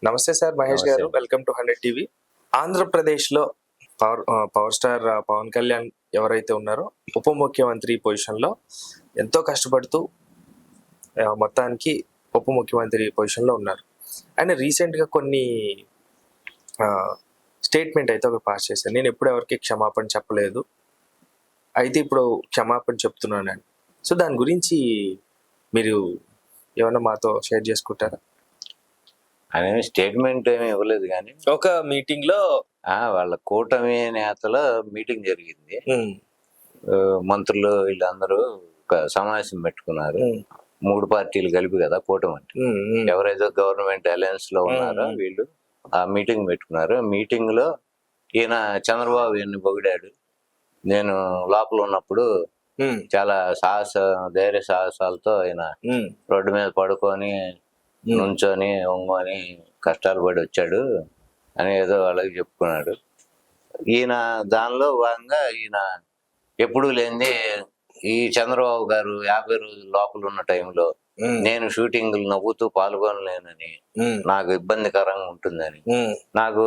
నమస్తే సార్, మహేష్ గారు. Welcome to 100 TV. ఆంధ్రప్రదేశ్లో పవర్ స్టార్ పవన్ కళ్యాణ్ ఎవరైతే ఉన్నారో ఉప ముఖ్యమంత్రి పొజిషన్లో ఎంతో కష్టపడుతూ మొత్తానికి ఉప ముఖ్యమంత్రి పొజిషన్లో ఉన్నారు. ఆయన రీసెంట్గా కొన్ని స్టేట్మెంట్ అయితే ఒకటి పాస్ చేశాను. నేను ఎప్పుడు ఎవరికి క్షమాపణ చెప్పలేదు, అయితే ఇప్పుడు క్షమాపణ చెప్తున్నాను. సో దాని గురించి మీరు ఏమన్నా మాతో షేర్ చేసుకుంటారా? ఆయన స్టేట్మెంట్ ఏమీ ఇవ్వలేదు, కానీ ఒక మీటింగ్ లో వాళ్ళ కూటమి నేతల మీటింగ్ జరిగింది. మంత్రులు వీళ్ళందరూ ఒక సమావేశం పెట్టుకున్నారు. 3 పార్టీలు కలిపి కదా కూటమి అంటే. ఎవరైతే గవర్నమెంట్ అలయన్స్ లో ఉన్నారో వీళ్ళు ఆ మీటింగ్ పెట్టుకున్నారు. మీటింగ్ లో ఈయన చంద్రబాబు ఈయన్ని పొగిడాడు. నేను లోపల ఉన్నప్పుడు చాలా ధైర్య సాహసాలతో ఆయన రోడ్డు మీద పడుకొని నుంచొని ఒంగొని కష్టాలు పడి వచ్చాడు అని ఏదో వాళ్ళకి చెప్పుకున్నాడు. ఈయన దానిలో భాగంగా ఈయన ఎప్పుడూ లేనిది ఈ చంద్రబాబు గారు 50 రోజులు లోపల ఉన్న టైంలో నేను షూటింగ్లు నవ్వుతూ పాల్గొనలేనని, నాకు ఇబ్బందికరంగా ఉంటుందని, నాకు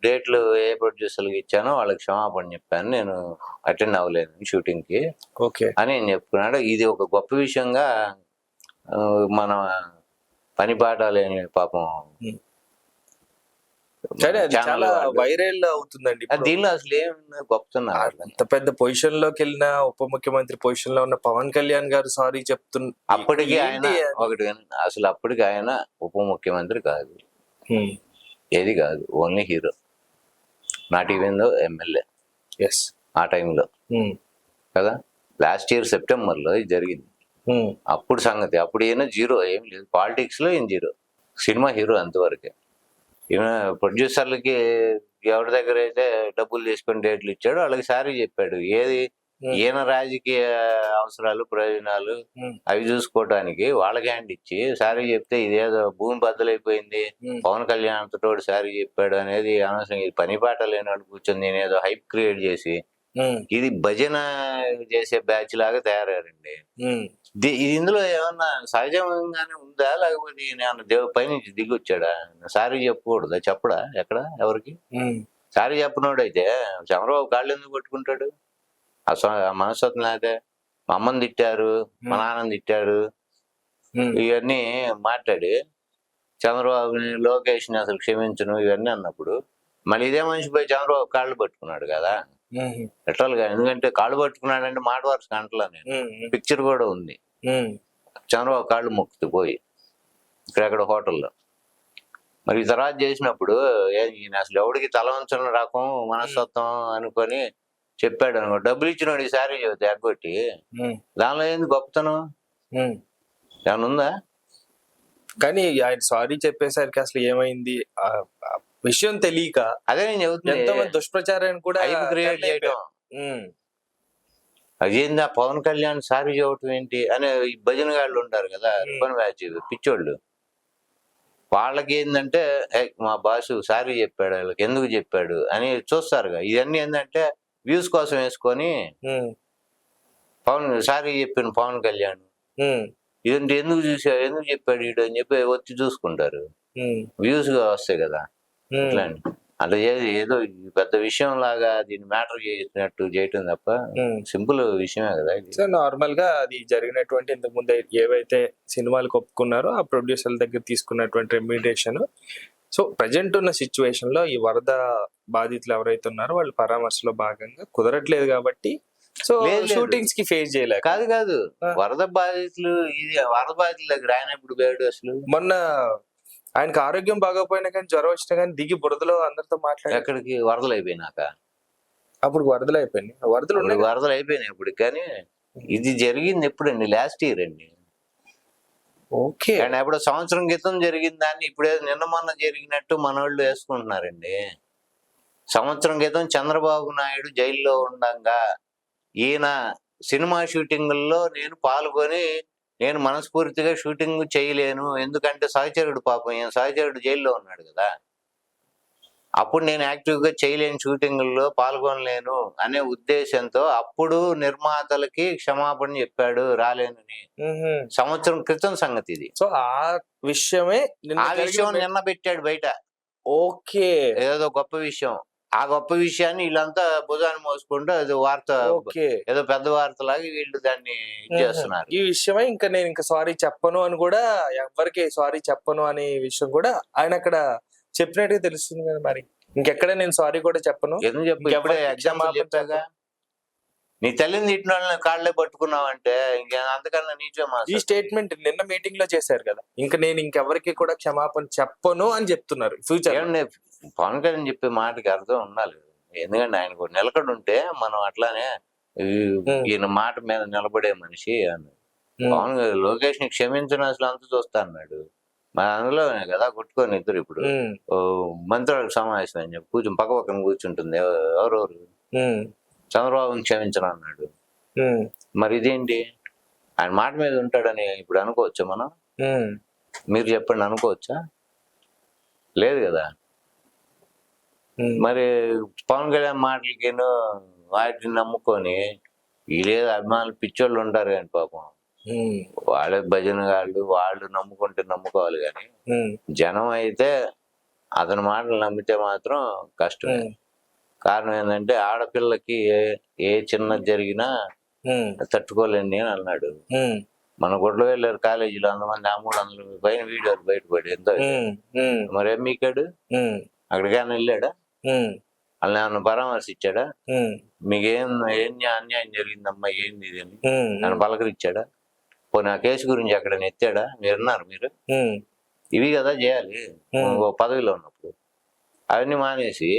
డేట్లు ఏ ప్రొడ్యూసర్కి ఇచ్చానో వాళ్ళకి క్షమాపణ చెప్పాను, నేను అటెండ్ అవ్వలేను షూటింగ్ కి అని నేను చెప్పుకున్నాడు. ఇది ఒక గొప్ప విషయంగా మన పని పాట లేని పాపం చాలా వైరల్ అవుతుందండి. దీనిలో అసలు ఏం గొప్పతున్నారు. అంత పెద్ద పొజిషన్ లోకి వెళ్ళిన ఉప ముఖ్యమంత్రి పొజిషన్ లో ఉన్న పవన్ కళ్యాణ్ గారు సారీ చెప్తున్న అప్పటికి ఆయన ఒకటి, అసలు అప్పటికి ఆయన ఉప ముఖ్యమంత్రి కాదు, ఏది కాదు, only hero, not even though MLA. ఆ టైంలో కదా, లాస్ట్ ఇయర్ సెప్టెంబర్లో ఇది జరిగింది. అప్పుడు సంగతి, అప్పుడు ఈయన జీరో, ఏం లేదు పాలిటిక్స్ లో, ఈయన జీరో, సినిమా హీరో అంతవరకే. ఈయన ప్రొడ్యూసర్లకి ఎవరి దగ్గర అయితే డబ్బులు తీసుకొని డేట్లు ఇచ్చాడో వాళ్ళకి సారీ చెప్పాడు. ఏది ఈయన రాజకీయ అవసరాలు ప్రయోజనాలు అవి చూసుకోవటానికి వాళ్ళకి హ్యాండ్ ఇచ్చి సారీ చెప్తే ఇదేదో భూమి బద్దలైపోయింది, పవన్ కళ్యాణ్ అంతటోడు సారీ చెప్పాడు అనేది అనవసరం. ఇది పని పాట లేనివాడు కూర్చొని నేనేదో హైప్ క్రియేట్ చేసి ఇది భజన చేసే బ్యాచ్ లాగా తయారయ్యారండి. ఇందులో ఏమన్నా సహజంగానే ఉందా, లేకపోతే దేవుడి పైనుంచి దిగి వచ్చాడా? సారీ చెప్పకూడదా? చెప్పడా ఎక్కడ ఎవరికి? సారీ చెప్పనోడైతే చంద్రబాబు కాళ్ళు ఎందుకు పట్టుకుంటాడు? ఆ మనస్తత్వం లేదే. మా అమ్మని తిట్టారు, మా నాన్నని తిట్టారు, ఇవన్నీ మాట్లాడి చంద్రబాబుని లోకేష్ని అసలు క్షమించను ఇవన్నీ అన్నప్పుడు మళ్ళీ ఇదే మనిషి పోయి చంద్రబాబు కాళ్ళు పట్టుకున్నాడు కదా లిటరల్గా. ఎందుకంటే కాళ్ళు పట్టుకున్నాడంటే మాట వరుస అంటలా, నేను పిక్చర్ కూడా ఉంది, చంద్రబాబు కాళ్ళు మొక్కుతూ పోయి ఇక్కడెక్కడ హోటల్లో. మరి తర్వాత చేసినప్పుడు ఈయన అసలు ఎవడికి తల వంచని రకం మనస్తత్వం అనుకొని చెప్పాడు అనుకో, డబ్బులు ఇచ్చినోడు ఈ సారీ చెబుతా ఎగ్గొట్టి, దానిలో ఏంది గొప్పతనం ఏమన్నా ఉందా? కానీ ఆయన సారీ చెప్పేసరికి అసలు ఏమైంది విషయం తెలియక, అదే నేను చెబుతున్నా, దుష్ప్రచారాన్ని కూడా క్రియేట్ చేయటం. అదేందా పవన్ కళ్యాణ్ సారీ చెప్పటం ఏంటి అనే ఈ భజన గాళ్ళు ఉంటారు కదా, రిబ్బన్ బ్యాచ్ పిచ్చోళ్ళు, వాళ్ళకి ఏంటంటే మా బాసు సారీ చెప్పాడు, వాళ్ళకి ఎందుకు చెప్పాడు అని చూస్తారుగా. ఇవన్నీ ఏంటంటే వ్యూస్ కోసం వేసుకొని సారీ చెప్పాను పవన్ కళ్యాణ్ ఇదంటే ఎందుకు ఎందుకు చెప్పాడు వీడు అని చెప్పి వచ్చి చూసుకుంటారు, వ్యూస్ గా వస్తాయి కదా. ఇట్లా అట్లా ఏదో పెద్ద విషయం లాగా దీన్ని మ్యాటర్ చేసినట్టు చేయటం తప్ప సింపుల్ విషయమే కదా. సార్ నార్మల్ గా అది జరిగినటువంటి ఇంతకు ముందు ఏవైతే సినిమాలకు ఒప్పుకున్నారో ఆ ప్రొడ్యూసర్ల దగ్గర తీసుకున్నటువంటి రెమ్యూనరేషన్, సో ప్రజెంట్ ఉన్న సిచ్యువేషన్ లో ఈ వరద బాధితులు ఎవరైతే ఉన్నారో వాళ్ళు పరామర్శలో భాగంగా కుదరట్లేదు కాబట్టి సో షూటింగ్స్ కి ఫేస్ చేయలేదు. కాదు వరద బాధితులు, ఇది వరద బాధితుల దగ్గర ఆయన ఎప్పుడు పోయాడు? అసలు మొన్న ఆయనకు ఆరోగ్యం బాగోపోయినా కానీ జ్వరం వచ్చినా కానీ దిగి బురదలో అందరితో మాట్లాడి, ఎక్కడికి వరదలు అయిపోయినాక, అప్పుడు వరదలు అయిపోయినాయి, వరదలు అయిపోయినాయి అప్పుడు. కానీ ఇది జరిగింది ఎప్పుడండి? లాస్ట్ ఇయర్ అండి. ఓకే, అండ్ ఎప్పుడో సంవత్సరం క్రితం జరిగింది దాన్ని ఇప్పుడే నిన్న మొన్న జరిగినట్టు మన వాళ్ళు వేసుకుంటున్నారండి. సంవత్సరం క్రితం చంద్రబాబు నాయుడు జైల్లో ఉండగా ఈయన సినిమా షూటింగుల్లో నేను పాల్గొని నేను మనస్ఫూర్తిగా షూటింగ్ చేయలేను, ఎందుకంటే సహచరుడు పాపం, ఈయన సహచరుడు జైల్లో ఉన్నాడు కదా. అప్పుడు నేను యాక్టివ్ గా చేయలేని షూటింగుల్లో పాల్గొనలేను అనే ఉద్దేశంతో అప్పుడు నిర్మాతలకి క్షమాపణ చెప్పాడు రాలేనని. సంవత్సరం క్రితం సంగతి ఇది. సో ఆ విషయమే ఆ విషయం నిన్న పెట్టాడు బయట. ఓకే, ఏదో గొప్ప విషయం. ఆ గొప్ప విషయాన్ని వీళ్ళంతా భుజాన్ని మోసుకుంటూ అది వార్త, ఓకే, ఏదో పెద్ద వార్తలాగా వీళ్ళు దాన్ని చేస్తున్నారు. ఈ విషయమే ఇంకా నేను ఇంకా సారీ చెప్పను అని కూడా, ఎవరికి సారీ చెప్పను అనే విషయం కూడా ఆయన అక్కడ చెప్పినట్టుగా తెలుస్తుంది కదా. మరి ఇంకెక్కడ నేను సారీ కూడా చెప్పను. ఎందుకు చెప్పు, ఇప్పుడే ఎగ్జాంపుల్ చెప్పాగా. నీ తల్లిని తిట్టిన వాళ్ళని కాళ్ళే పట్టుకున్నావంటే ఇంకా అంతకన్నా నీచే. ఈ స్టేట్మెంట్ నిన్న మీటింగ్ లో చేశారు కదా, ఇంకా నేను ఇంకెవరికి కూడా క్షమాపణ చెప్పను అని చెప్తున్నారు. ఫ్యూచర్ పవన్ కళ్యాణ్ చెప్పే మాటకి అర్థం ఉండాలి. ఎందుకంటే ఆయనకు నిలకడ ఉంటే మనం అట్లానే ఈయన మాట మీద నిలబడే మనిషి అని. పవన్ లోకేష్ ని క్షమించిన అసలు అంత చూస్తా అన్నాడు. మరి అందులోనే కదా కొట్టుకొని ఇద్దరు ఇప్పుడు మంత్రులకు సమావేశం అని చెప్పి కూర్చొని పక్క పక్కన కూర్చుంటుంది. ఎవరెవరు చంద్రబాబుని క్షమించను అన్నాడు. మరి ఇదేంటి, ఆయన మాట మీద ఉంటాడని ఇప్పుడు అనుకోవచ్చా మనం? మీరు చెప్పండి, అనుకోవచ్చా? లేదు కదా. మరి పవన్ కళ్యాణ్ మాటలకి వాటిని నమ్ముకొని వీళ్ళేదో అభిమానులు పిచ్చోళ్ళు ఉంటారు కానీ పాపం వాళ్ళే భజన వాళ్ళు నమ్ముకుంటే నమ్ముకోవాలి. కానీ జనం అయితే అతని మాటలు నమ్మితే మాత్రం కష్టమే. కారణం ఏంటంటే ఆడపిల్లకి ఏ చిన్న జరిగినా తట్టుకోలేండి అని అన్నాడు. మన గుడ్ల వెళ్ళారు కాలేజీలో 300 పైన వీడియోలు బయటపడి ఎంతో. మరి ఏం మీకాడు? అక్కడికైనా వెళ్ళాడా? వాళ్ళు ఏమన్నా పరామర్శించాడా? మీకేం అన్యాయం జరిగిందమ్మా ఏంది ఇది అని నన్ను పలకరించాడా? పోనీ ఆ కేసు గురించి ఎక్కడైనా ఎత్తాడా? మీరున్నారు మీరు ఇవి కదా చేయాలి పదవిలో ఉన్నప్పుడు. అవన్నీ మానేసి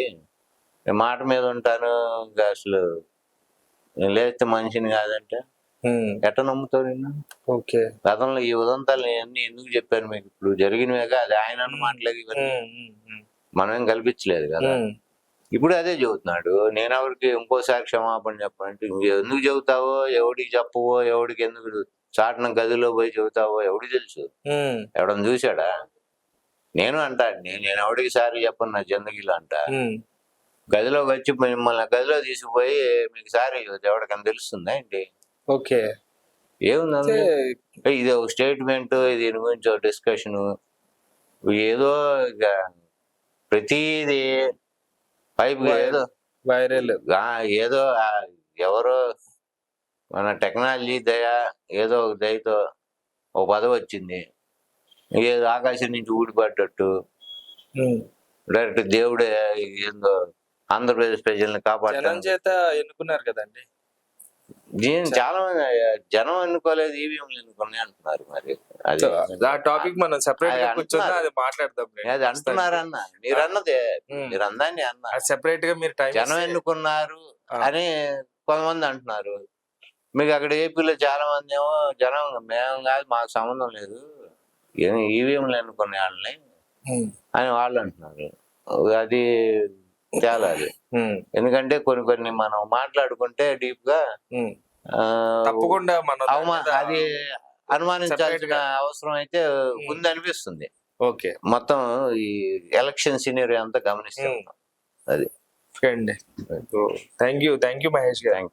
మాట మీద ఉంటాను ఇంకా అసలు నేను లేస్తే మనిషిని కాదంటే ఎట్ట నమ్ముతావు నిన్ను? ఓకే, గతంలో ఈ ఉదంతాలు అన్ని ఎందుకు చెప్పాను మీకు? ఇప్పుడు జరిగినవిగా, అది ఆయన మాటలేదు, ఇవన్నీ మనమేం కల్పించలేదు కదా. ఇప్పుడు అదే చెబుతున్నాడు. నేను ఎవరికి ఇంకోసారి క్షమాపణ చెప్పనంటే ఎందుకు చెబుతావో, ఎవడికి చెప్పవో, ఎవడికి ఎందుకు చాటన గదిలో పోయి చెబుతావో ఎవడికి తెలుసు? ఎవడన్నా చూశాడా? నేను నేను ఎవడికి సారి చెప్పను నా జిందగీలో అంట. గదిలోకి వచ్చి మిమ్మల్ని గదిలో తీసుకుపోయి మీకు సారీ ఎవరికైనా తెలుస్తుందా ఏంటి? ఓకే, ఏముంది ఇది ఒక స్టేట్మెంట్, దీని గురించి ఒక డిస్కషన్. ఏదో ఇక ప్రతిది పైపు ఏదో వైరల్, ఏదో ఎవరో మన టెక్నాలజీ దయ, ఏదో ఒక దయతో ఒక పదవి వచ్చింది, ఏదో ఆకాశం నుంచి ఊడిపడ్డట్టు డైరెక్ట్ దేవుడే ఏందో ఆంధ్రప్రదేశ్ ప్రజల్ని కాపాడటం చేత ఎన్నుకున్నారు కదండి. చాలా మంది జనం ఎన్నుకోలేదు, ఈవీఎంలు ఎన్నుకున్నాయి అంటున్నారు. మరి అది ఆ టాపిక్ మనం సెపరేట్ గా కూర్చొని అది మాట్లాడదాం. అది అంటున్నారన్న, మీరు అన్నదే, మీరు అందాన్ని అన్న సెపరేట్ గా మీరు జనం ఎన్నుకున్నారు అని కొంతమంది అంటున్నారు. మీకు అక్కడ ఏపీలో చాలా మంది ఏమో జనం మేము కాదు, మాకు సంబంధం లేదు, ఈవీఎంలు ఎన్నుకునే వాళ్ళని అని వాళ్ళు అంటున్నారు. అది తేలాలి. ఎందుకంటే కొన్ని మనం మాట్లాడుకుంటే డీప్ గా తప్పకుండా అది అనుమానించాల్సిన అవసరం అయితే ఉంది అనిపిస్తుంది. ఓకే, మొత్తం ఈ ఎలక్షన్ సినారియో అంతా గమనిస్తాం. అది థ్యాంక్ యూ మహేష్ గారు.